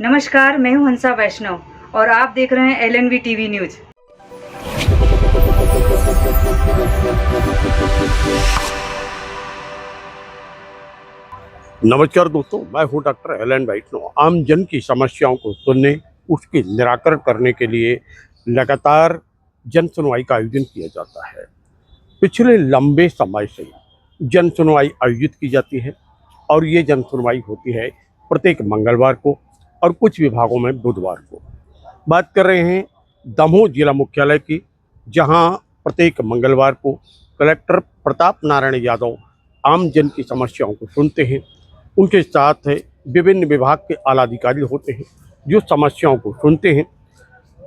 नमस्कार, मैं हूं हंसा वैष्णव और आप देख रहे हैं LNV टीवी न्यूज। नमस्कार दोस्तों, मैं हूं डॉक्टर एलन वैष्णव। आम जन की समस्याओं को सुनने, उसके निराकरण करने के लिए लगातार जन सुनवाई का आयोजन किया जाता है। पिछले लंबे समय से जन सुनवाई आयोजित की जाती है और ये जन सुनवाई होती है प्रत्येक मंगलवार को और कुछ विभागों में बुधवार को। बात कर रहे हैं दमोह जिला मुख्यालय की, जहां प्रत्येक मंगलवार को कलेक्टर प्रताप नारायण यादव आम जन की समस्याओं को सुनते हैं। उनके साथ विभिन्न विभाग के आला अधिकारी होते हैं जो समस्याओं को सुनते हैं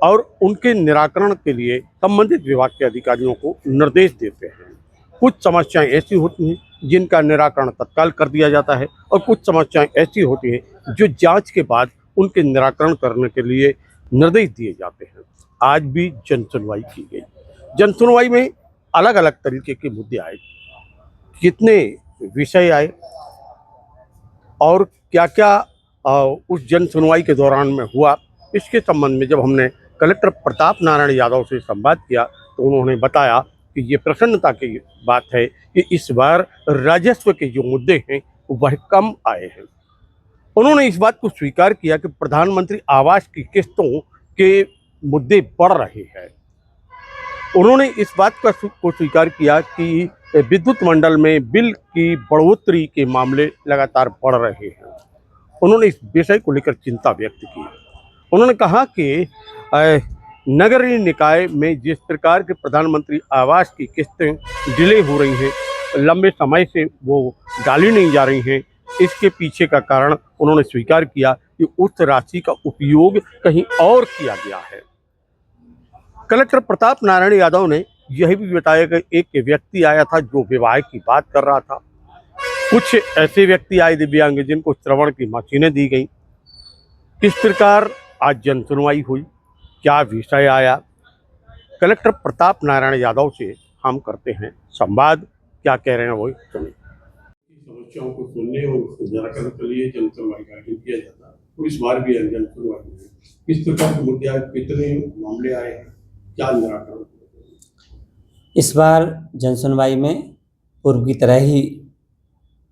और उनके निराकरण के लिए संबंधित विभाग के अधिकारियों को निर्देश देते हैं। कुछ समस्याएं ऐसी होती हैं जिनका निराकरण तत्काल कर दिया जाता है और कुछ समस्याएं ऐसी होती हैं जो जांच के बाद उनके निराकरण करने के लिए निर्देश दिए जाते हैं। आज भी जन सुनवाई की गई। जन सुनवाई में अलग अलग तरीके के मुद्दे आए, कितने विषय आए और क्या क्या उस जन सुनवाई के दौरान में हुआ, इसके संबंध में जब हमने कलेक्टर प्रताप नारायण यादव से संवाद किया तो उन्होंने बताया कि ये प्रसन्नता की बात है कि इस बार राजस्व के जो मुद्दे हैं वह कम आए हैं। उन्होंने इस बात को स्वीकार किया कि प्रधानमंत्री आवास की किस्तों के मुद्दे बढ़ रहे हैं। उन्होंने इस बात को स्वीकार किया कि विद्युत मंडल में बिल की बढ़ोतरी के मामले लगातार बढ़ रहे हैं। उन्होंने इस विषय को लेकर चिंता व्यक्त की। उन्होंने कहा कि नगरीय निकाय में जिस प्रकार के प्रधानमंत्री आवास की किस्तें डिले हो रही हैं, लंबे समय से वो डाली नहीं जा रही हैं, इसके पीछे का कारण उन्होंने स्वीकार किया कि उस राशि का उपयोग कहीं और किया गया है। कलेक्टर प्रताप नारायण यादव ने यह भी बताया कि एक व्यक्ति आया था जो विवाह की बात कर रहा था। कुछ ऐसे व्यक्ति आए दिव्यांग जिनको श्रवण की मशीनें दी गई। किस प्रकार आज जन सुनवाई हुई, क्या विषय आया, कलेक्टर प्रताप नारायण यादव से हम करते हैं संवाद। क्या कह रहे हैं वो सुनिए। समस्याओं को सुनने और उसको निराकरण के लिए जन सुनवाई का आयोजन किया जाता है, तो इस बार भी जन सुनवाई हुई। किस प्रकार के मुद्दे आए, कितने मामले आए हैं, क्या निराकरण? इस बार जन सुनवाई में पूर्व की तरह ही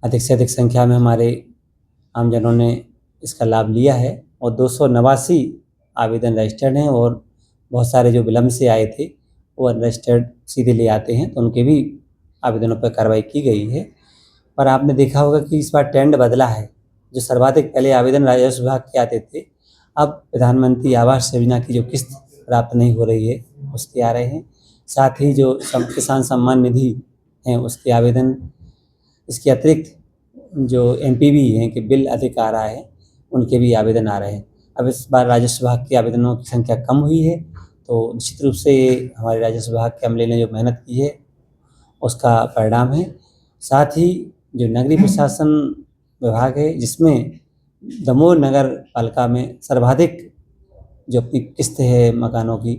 अधिक से अधिक संख्या में हमारे आमजनों ने इसका लाभ लिया है और 289 आवेदन रजिस्टर्ड हैं और बहुत सारे जो विलम्ब से आए थे वो अनरजिस्टर्ड सीधे ले आते हैं, तो उनके भी आवेदनों पर कार्रवाई की गई है। पर आपने देखा होगा कि इस बार ट्रेंड बदला है। जो सर्वाधिक पहले आवेदन राजस्व विभाग के आते थे, अब प्रधानमंत्री आवास योजना की जो किस्त प्राप्त नहीं हो रही है उसके आ रहे हैं। साथ ही जो किसान सम्मान निधि हैं उसके आवेदन, इसके अतिरिक्त जो MPV हैं कि बिल अधिक आ रहा है उनके भी आवेदन आ रहे हैं। अब इस बार राजस्व विभाग के आवेदनों की संख्या कम हुई है, तो निश्चित रूप से हमारे राजस्व विभाग के अमले ने जो मेहनत की है उसका परिणाम है। साथ ही जो नगरीय प्रशासन विभाग है, जिसमें दमोह नगर पालिका में सर्वाधिक जो अपनी किस्त है मकानों की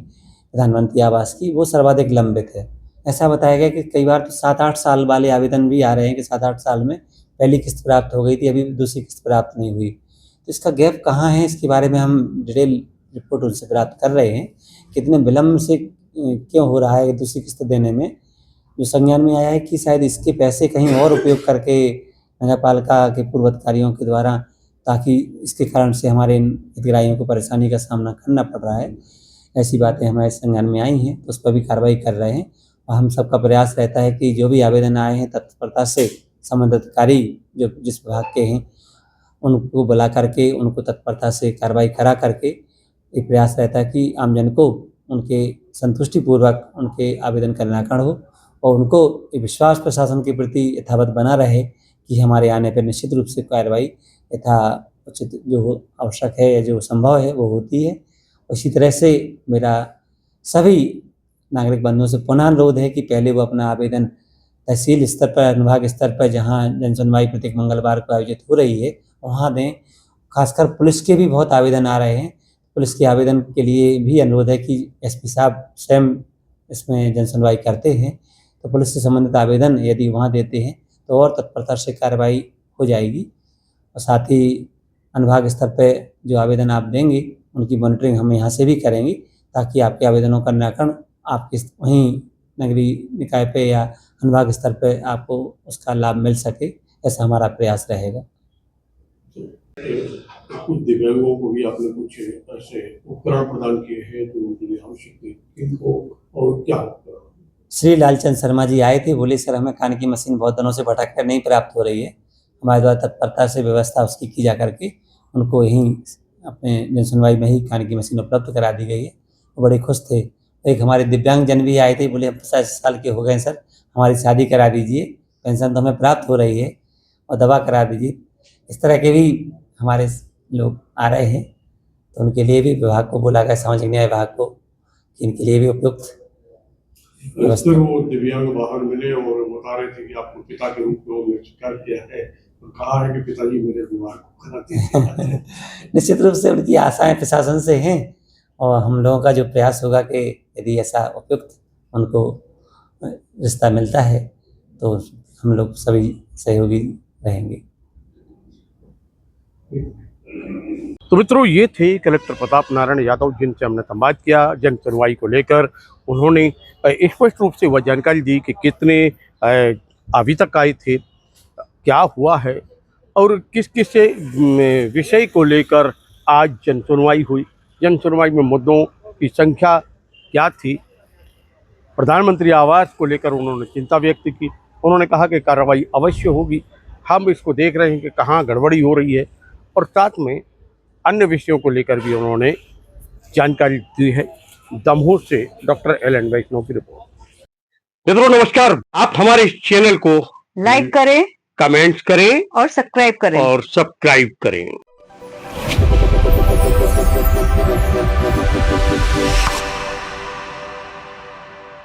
प्रधानमंत्री आवास की, वो सर्वाधिक लंबित है। ऐसा बताया गया कि कई बार तो 7-8 साल वाले आवेदन भी आ रहे हैं कि 7-8 साल में पहली किस्त प्राप्त हो गई थी, अभी दूसरी किस्त प्राप्त नहीं हुई। तो इसका गैप कहाँ है, इसके बारे में हम डिटेल रिपोर्ट उनसे प्राप्त कर रहे हैं। कितने विलम्ब से क्यों हो रहा है दूसरी किस्त देने में। जो संज्ञान में आया है कि शायद इसके पैसे कहीं और उपयोग करके नगर पालिका के पूर्व अधिकारियों के द्वारा, ताकि इसके कारण से हमारे हितग्राहियों को परेशानी का सामना करना पड़ रहा है। ऐसी बातें हमारे संज्ञान में आई हैं, तो उस पर भी कार्रवाई कर रहे हैं। और हम सबका प्रयास रहता है कि जो भी आवेदन आए हैं तत्परता से संबंधित अधिकारी जो जिस विभाग के हैं उनको बुला करके उनको तत्परता से कार्रवाई करा करके ये प्रयास रहता है कि आमजन को उनके संतुष्टिपूर्वक उनके आवेदन का निराकरण हो और उनको ये विश्वास प्रशासन के प्रति यथावत बना रहे कि हमारे आने पर निश्चित रूप से कार्रवाई यथा उचित जो आवश्यक है या जो संभव है वो होती है। उसी तरह से मेरा सभी नागरिक बंधुओं से पुनः अनुरोध है कि पहले वो अपना आवेदन तहसील स्तर पर, अनुभाग स्तर पर, जहाँ जन सुनवाई प्रत्येक मंगलवार को आयोजित हो रही है वहाँ दें। खासकर पुलिस के भी बहुत आवेदन आ रहे हैं। पुलिस के आवेदन के लिए भी अनुरोध है कि SP साहब स्वयं इसमें जन सुनवाई करते हैं, तो पुलिस से संबंधित आवेदन यदि वहाँ देते हैं तो और तत्परता से कार्रवाई हो जाएगी। और साथ ही अनुभाग स्तर पे जो आवेदन आप देंगे उनकी मॉनिटरिंग हम यहाँ से भी करेंगे, ताकि आपके आवेदनों का निराकरण आपके वहीं नगरीय निकाय पे या अनुभाग स्तर पे आपको उसका लाभ मिल सके, ऐसा हमारा प्रयास रहेगा। कुछ दिव्यांगों को भी आपने कुछ ऐसे उपकरण प्रदान किए हैं जो उनके लिए आवश्यक थे, इनको और क्या उपकरण? श्री लालचंद शर्मा जी आए थे, बोले सर हमें कान की मशीन बहुत दिनों से भटक कर नहीं प्राप्त हो रही है, हमारे द्वारा तत्परता से व्यवस्था उसकी की जा करके उनको यहीं अपने जनसुनवाई में ही कान की मशीन उपलब्ध करा दी गई है। वो बड़े खुश थे। एक हमारे दिव्यांग जन भी आए थे, बोले हम 50 साल के हो गए सर, हमारी शादी करा दीजिए, पेंशन तो हमें प्राप्त हो रही है और दवा करा दीजिए। इस तरह के भी हमारे लोग आ रहे हैं, तो उनके लिए भी विभाग को बोला गया, सामाजिक न्याय विभाग को, कि इनके लिए भी उपयुक्त व्यवस्था। वो दिव्यांग बाहर मिले और बता रहे थे कि आपको पिता के रूप में उन्होंने स्वीकार किया है और कहा है कि पिताजी मेरे विवाह को कराते हैं। निश्चित रूप से उनकी आशाएं प्रशासन से हैं और हम लोगों का जो प्रयास होगा कि यदि ऐसा उपयुक्त उनको रिश्ता मिलता है तो हम लोग सभी सहयोगी रहेंगे। तो मित्रों, ये थे कलेक्टर प्रताप नारायण यादव, जिनसे हमने संवाद किया जन सुनवाई को लेकर। उन्होंने स्पष्ट रूप से वह जानकारी दी कि कितने अभी तक आए थे, क्या हुआ है और किस किस विषय को लेकर आज जन सुनवाई हुई, जन सुनवाई में मुद्दों की संख्या क्या थी। प्रधानमंत्री आवास को लेकर उन्होंने चिंता व्यक्त की। उन्होंने कहा कि कार्रवाई अवश्य होगी, हम इसको देख रहे हैं कि कहाँ गड़बड़ी हो रही है, और साथ में अन्य विषयों को लेकर भी उन्होंने जानकारी दी है। दमोह से डॉक्टर एलन वैष्णव की रिपोर्ट। मित्रों नमस्कार, आप हमारे इस चैनल को लाइक करें, कमेंट्स करें और सब्सक्राइब करें। और सब्सक्राइब करें।